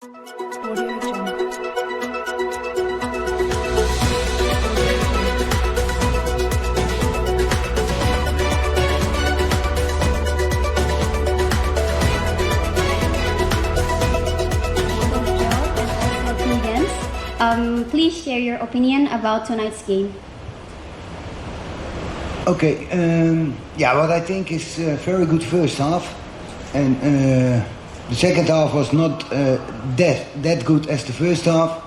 Audio Jungle. Opinions. Please share your opinion about tonight's game. Okay, yeah, what I think is a very good first half, and the second half was not that good as the first half,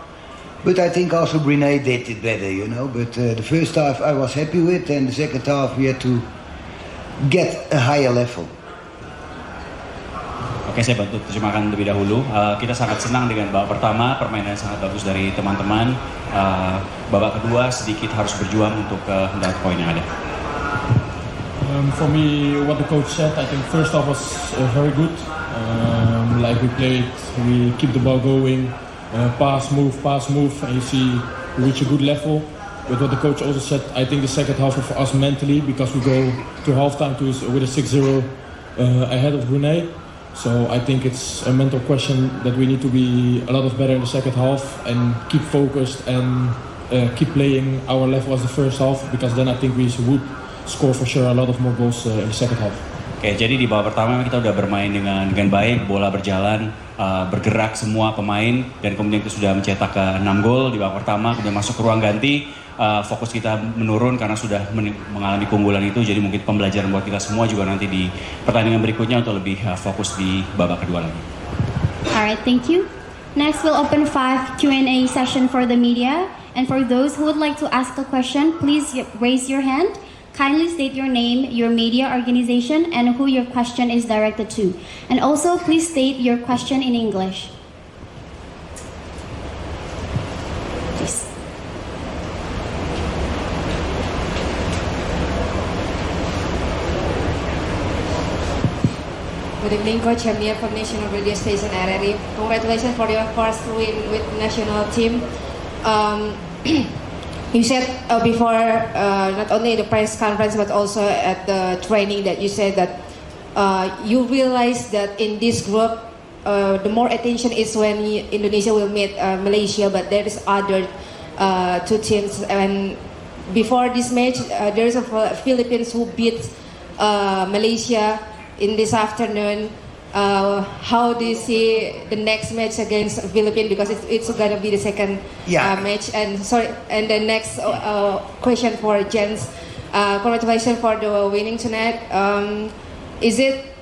but I think also Brunei did it better, you know. But the first half I was happy with, and the second half we had to get a higher level. Oke, saya bantu terjemahkan lebih dahulu. Kita sangat senang dengan babak pertama, permainan sangat bagus dari teman-teman. Babak kedua sedikit harus berjuang untuk mendapat poin yang ada. For me, what the coach said, I think first half was very good. Like we keep the ball going, pass, move, and you see we reach a good level. But what the coach also said, I think the second half was for us mentally, because we go to halftime with a 6-0 ahead of Brunei. So I think it's a mental question that we need to be a lot of better in the second half and keep focused and keep playing our level as the first half, because then I think we would score for sure a lot of more goals in the second half. Oke, jadi di babak pertama memang kita udah bermain dengan baik, bola berjalan, bergerak semua pemain, dan kemudian kita sudah mencetak ke 6 gol di babak pertama. Kemudian masuk ke ruang ganti, fokus kita menurun karena sudah mengalami keunggulan itu. Jadi mungkin pembelajaran buat kita semua juga nanti di pertandingan berikutnya untuk lebih fokus di babak kedua lagi. Alright, thank you. Next, we'll open 5 Q&A session for the media. And for those who would like to ask a question, please raise your hand. Kindly state your name, your media organization, and who your question is directed to. And also, please state your question in English. Please. Good evening, Coach. I'm Mia from National Radio Station RRI. Congratulations for your first win with national team. You said before, not only the press conference but also at the training, that you said that you realize that in this group, the more attention is when Indonesia will meet Malaysia, but there is other two teams. And before this match, there is a Philippines who beat Malaysia in this afternoon. How do you see the next match against Philippines, because it's gonna be the second match? And the next question for Jens. Congratulations for the winning tonight. Is it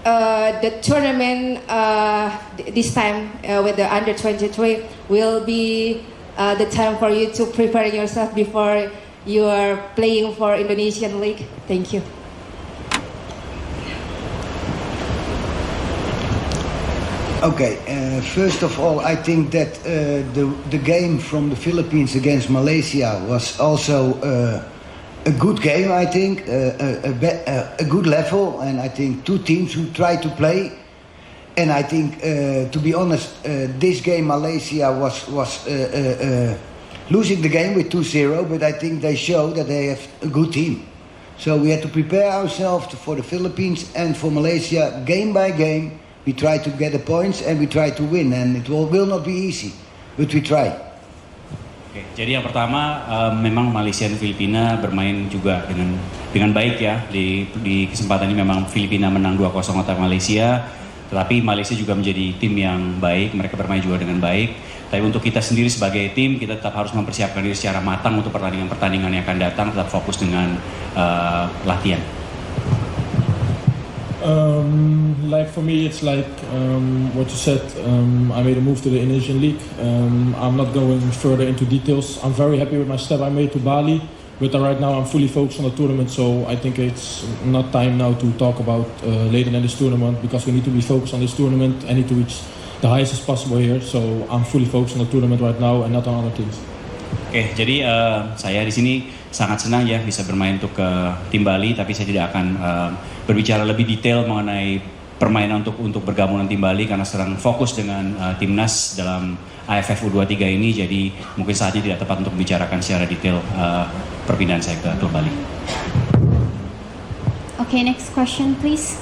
the tournament this time with the under 23 will be the time for you to prepare yourself before you are playing for Indonesian League? Thank you. Okay, first of all, I think that the game from the Philippines against Malaysia was also a good game. I think a good level, and I think two teams who tried to play. And I think, to be honest, this game Malaysia was losing the game with 2-0, but I think they show that they have a good team. So we had to prepare ourselves for the Philippines and for Malaysia game by game. We try to get the points and we try to win, and it will not be easy, but we try. Oke, jadi yang pertama memang Malaysia dan Filipina bermain juga dengan baik ya. Di kesempatan ini memang Filipina menang 2-0 atas Malaysia, tetapi Malaysia juga menjadi tim yang baik, mereka bermain juga dengan baik. Tapi untuk kita sendiri sebagai tim, kita tetap harus mempersiapkan diri secara matang untuk pertandingan-pertandingan yang akan datang, tetap fokus dengan latihan. Like for me, it's like what you said. I made a move to the Indonesian League. I'm not going further into details. I'm very happy with my step I made to Bali, but right now I'm fully focused on the tournament. So I think it's not time now to talk about later in this tournament, because we need to be focused on this tournament. I need to reach the highest as possible here. So I'm fully focused on the tournament right now and not on other things. Oke, jadi saya di sini sangat senang ya bisa bermain untuk tim Bali, tapi saya tidak akan berbicara lebih detail mengenai permainan untuk bergabung dengan tim Bali karena sedang fokus dengan timnas dalam AFF U23 ini. Jadi mungkin saatnya tidak tepat untuk membicarakan secara detail perpindahan saya ke klub Bali. Okay, next question, please.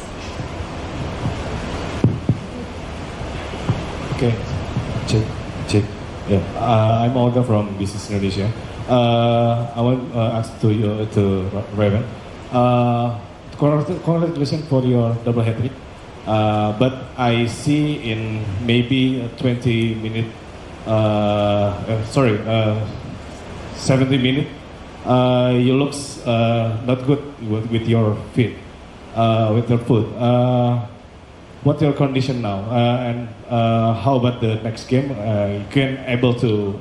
Okay. Check. Yeah. I'm Olga from Business Indonesia. I want to ask to Raven. Congratulations for your double hat trick. But I see in maybe 20 minute, 70 minute, you looks not good with your feet, with your foot. What's your condition now? And how about the next game? You can able to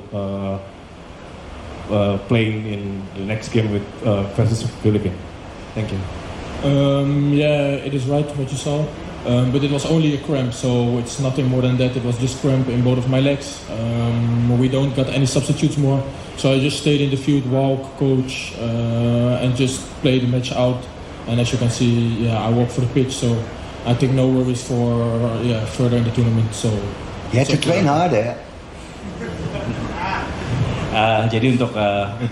playing in the next game with versus Philippines. Thank you. Yeah, it is right what you saw, but it was only a cramp, so it's nothing more than that. It was just cramp in both of my legs. We don't got any substitutes more, so I just stayed in the field, walk, coach, and just play the match out. And as you can see, yeah, I walk for the pitch, so I think no worries for further in the tournament. So you had to train harder. Jadi untuk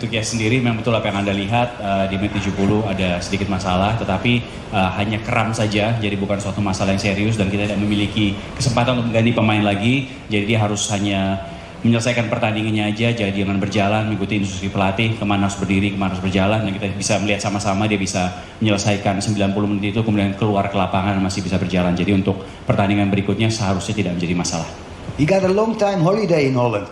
Yes sendiri memang betul apa yang Anda lihat di menit 70 ada sedikit masalah, tetapi hanya kram saja, jadi bukan suatu masalah yang serius dan kita tidak memiliki kesempatan untuk mengganti pemain lagi, jadi dia harus hanya menyelesaikan pertandingannya aja, jadi dengan berjalan mengikuti instruksi pelatih kemana harus berdiri, kemana harus berjalan, dan kita bisa melihat sama-sama dia bisa menyelesaikan 90 menit itu, kemudian keluar ke lapangan masih bisa berjalan. Jadi untuk pertandingan berikutnya seharusnya tidak menjadi masalah. He got a long time holiday in Holland.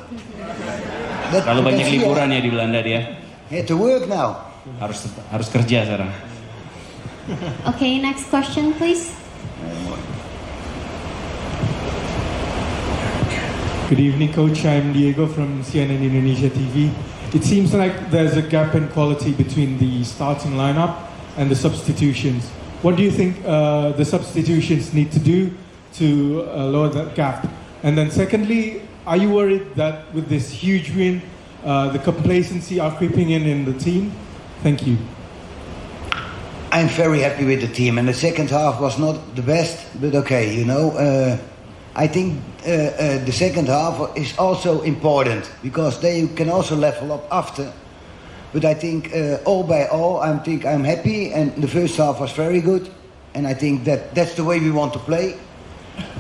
Terlalu banyak liburan ya di Belanda dia. He had to work now. Harus kerja sekarang. Okay, next question, please. Good evening, Coach. I'm Diego from CNN Indonesia TV. It seems like there's a gap in quality between the starting lineup and the substitutions. What do you think the substitutions need to do to lower that gap? And then secondly, are you worried that with this huge win, the complacency are creeping in the team? Thank you. I'm very happy with the team, and the second half was not the best, but okay, I think the second half is also important because they can also level up after. But I think all by all, I'm happy, and the first half was very good, and I think that's the way we want to play.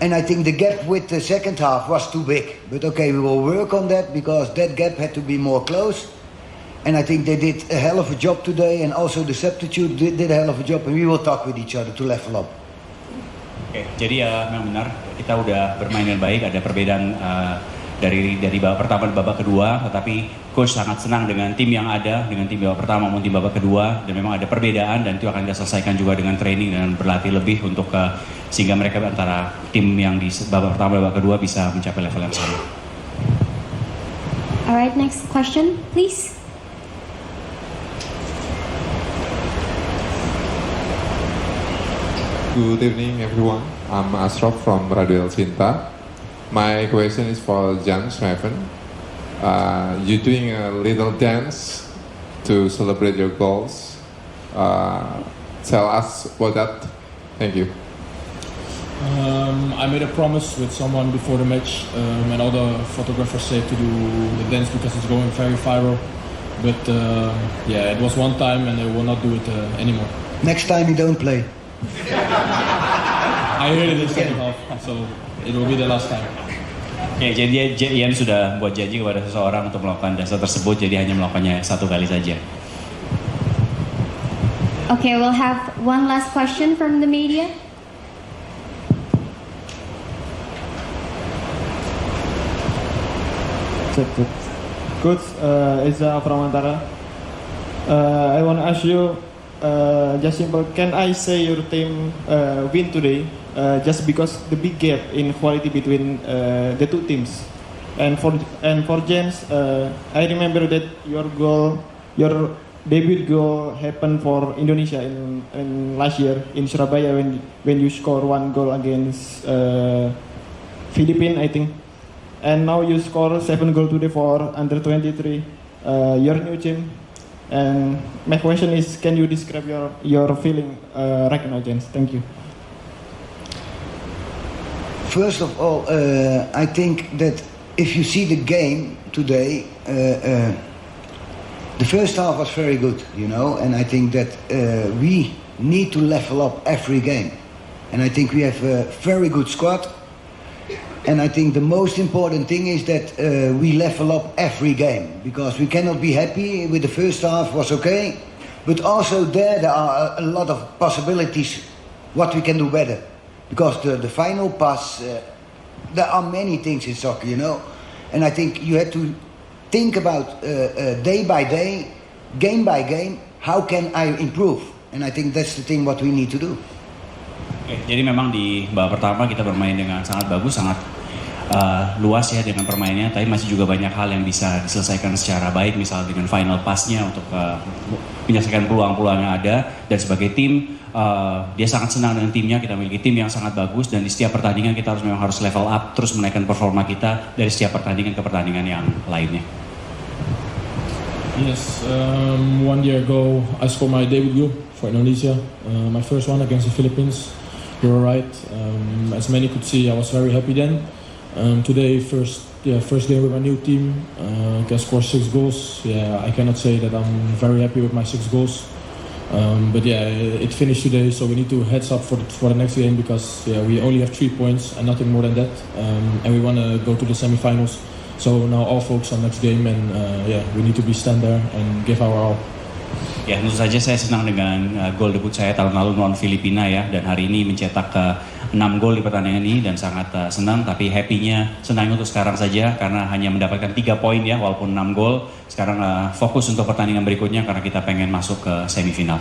And I think the gap with the second half was too big. But okay, we will work on that because that gap had to be more close. And I think they did a hell of a job today, and also the substitute did a hell of a job, and we will talk with each other to level up. Oke, jadi ya memang benar kita udah bermain dengan baik, ada perbedaan dari babak pertama dan babak kedua, tetapi coach sangat senang dengan tim yang ada, dengan tim babak pertama maupun tim babak kedua, dan memang ada perbedaan dan itu akan kita selesaikan juga dengan training dan berlatih lebih untuk sehingga mereka antara tim yang di babak pertama dan babak kedua bisa mencapai level yang sama. Alright, next question, please. Good evening, everyone. I'm Ashraf from Radio El Cinta. My question is for Jan Schrijven. You're doing a little dance to celebrate your goals. Tell us about that. Thank you. I made a promise with someone before the match, and all the photographers say to do the dance because it's going very viral. But it was one time, and I will not do it anymore. Next time you don't play. I heard it in the second half, so it will be the last time. Oke, jadi Ian sudah buat janji kepada seseorang untuk melakukan dasar tersebut, jadi hanya melakukannya satu kali saja. Okay, we'll have one last question from the media. Coach, Eza from Antara. I want to ask you, just simple, can I say your team win today just because the big gap in quality between the two teams? And for James, I remember that your debut goal happened for Indonesia in last year in Surabaya when you score one goal against Philippines, I think. And now you score 7 goals today for under 23, your new team. And my question is, can you describe your feeling right now, James? Thank you. First of all, I think that if you see the game today, the first half was very good, and I think that we need to level up every game. And I think we have a very good squad. And I think the most important thing is that we level up every game, because we cannot be happy with the first half was okay, but also there are a lot of possibilities what we can do better, because the final pass, there are many things in soccer, you know, and I think you have to think about day by day, game by game, how can I improve, and I think that's the thing what we need to do. Oke, jadi memang di babak pertama kita bermain dengan sangat bagus, sangat luas ya dengan permainnya, tapi masih juga banyak hal yang bisa diselesaikan secara baik, misalnya dengan final pass-nya untuk menyelesaikan peluang-peluang yang ada. Dan sebagai tim, dia sangat senang dengan timnya, kita memiliki tim yang sangat bagus, dan di setiap pertandingan kita memang harus level up, terus menaikkan performa kita dari setiap pertandingan ke pertandingan yang lainnya. Yes, 1 year ago I scored my debut goal for Indonesia, my first one against the Philippines. You were right. As many could see, I was very happy then. Today, first game with my new team, can score 6 goals. Yeah, I cannot say that I'm very happy with my 6 goals. But yeah, it finished today, so we need to heads up for the next game, because yeah, we only have 3 points and nothing more than that. And we want to go to the semi-finals. So now all focus on next game, and yeah, we need to be stand there and give our all. Ya, tentu saja saya senang dengan gol debut saya tahun lalu melawan Filipina ya, dan hari ini mencetak 6 gol di pertandingan ini, dan sangat senang, tapi happy-nya senang untuk sekarang saja karena hanya mendapatkan 3 poin ya, walaupun 6 gol. Sekarang fokus untuk pertandingan berikutnya karena kita pengen masuk ke semifinal.